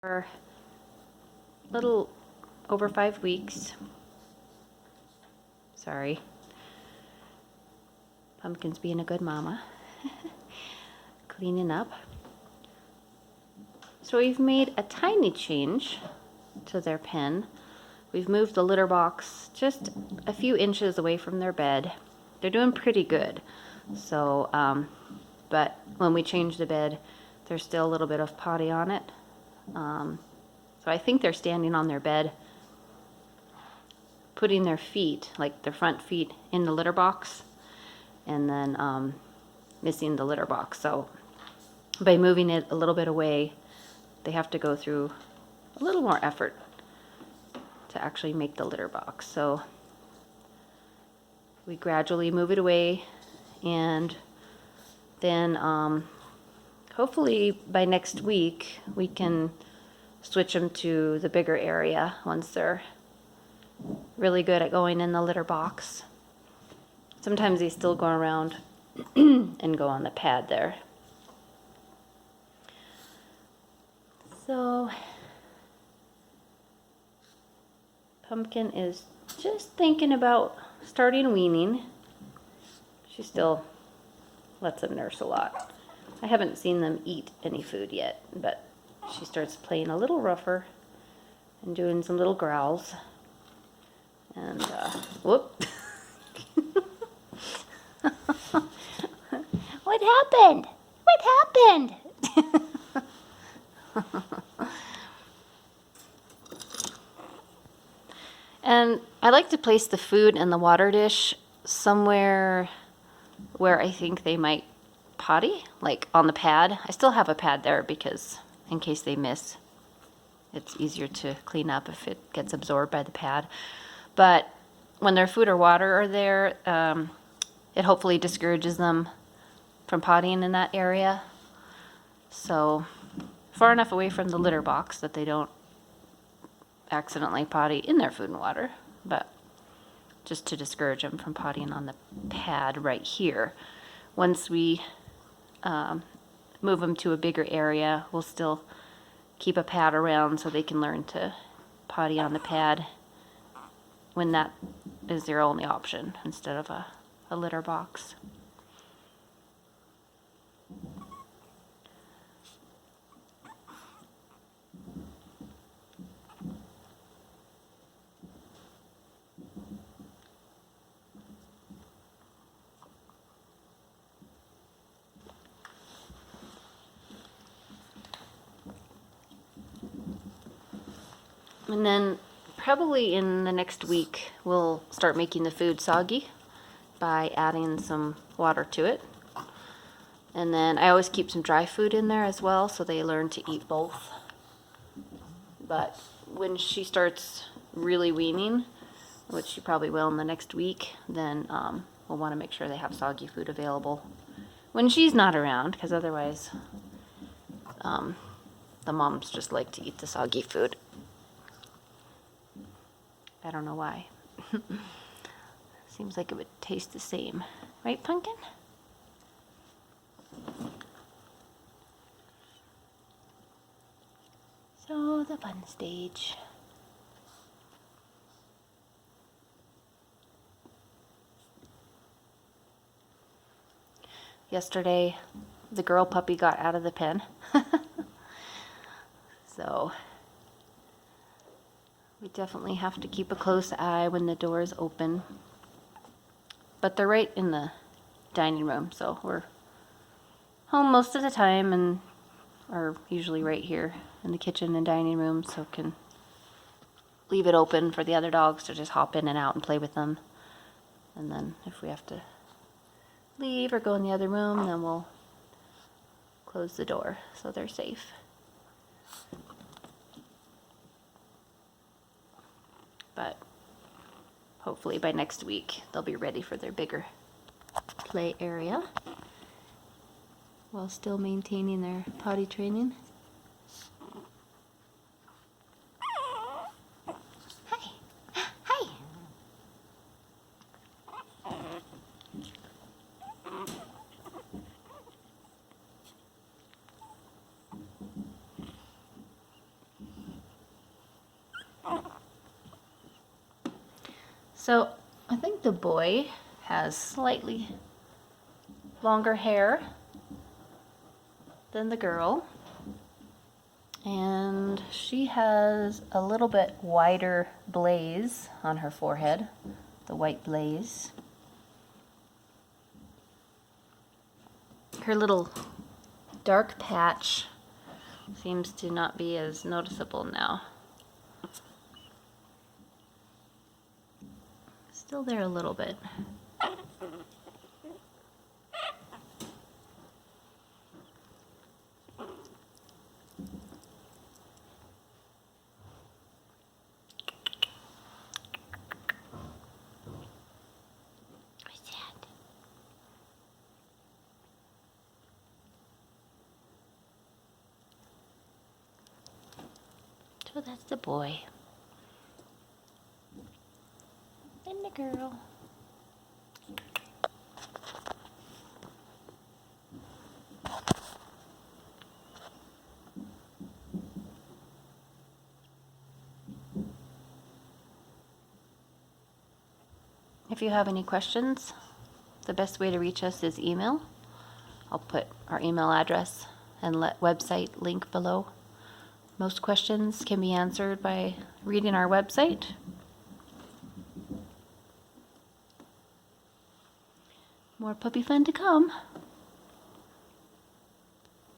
For a little over 5 weeks. Sorry. Pumpkin's being a good mama. Cleaning up. So we've made a tiny change to their pen. We've moved the litter box just a few inches away from their bed. They're doing pretty good. So, but when we change the bed, there's still a little bit of potty on it. So I think they're standing on their bed, putting their feet, like their front feet, in the litter box, and then missing the litter box. So by moving it a little bit away, they have to go through a little more effort to actually make the litter box. So we gradually move it away, and then hopefully by next week we can switch them to the bigger area once they're really good at going in the litter box. Sometimes they still go around and go on the pad there. So Pumpkin is just thinking about starting weaning. She still lets them nurse a lot. I haven't seen them eat any food yet, but she starts playing a little rougher and doing some little growls. And, whoop. What happened? What happened? And I like to place the food and the water dish somewhere where I think they might potty, like on the pad. I still have a pad there because in case they miss, it's easier to clean up if it gets absorbed by the pad. But when their food or water are there, it hopefully discourages them from pottying in that area. So far enough away from the litter box that they don't accidentally potty in their food and water, but just to discourage them from pottying on the pad right here. Once we move them to a bigger area, we'll still keep a pad around so they can learn to potty on the pad when that is their only option instead of a litter box. And then probably in the next week, we'll start making the food soggy by adding some water to it. And then I always keep some dry food in there as well, so they learn to eat both. But when she starts really weaning, which she probably will in the next week, then we'll want to make sure they have soggy food available when she's not around, because otherwise the moms just like to eat the soggy food. I don't know why. Seems like it would taste the same. Right, Pumpkin? So, the fun stage. Yesterday, the girl puppy got out of the pen. So we definitely have to keep a close eye when the door is open. But they're right in the dining room, so we're home most of the time and are usually right here in the kitchen and dining room, so can leave it open for the other dogs to just hop in and out and play with them. And then if we have to leave or go in the other room, then we'll close the door so they're safe. But hopefully by next week they'll be ready for their bigger play area while still maintaining their potty training. Hi. Hi. So I think the boy has slightly longer hair than the girl. And she has a little bit wider blaze on her forehead, the white blaze. Her little dark patch seems to not be as noticeable now. Still there a little bit. So that's the boy. And the girl. If you have any questions, the best way to reach us is email. I'll put our email address and website link below. Most questions can be answered by reading our website. More puppy fun to come.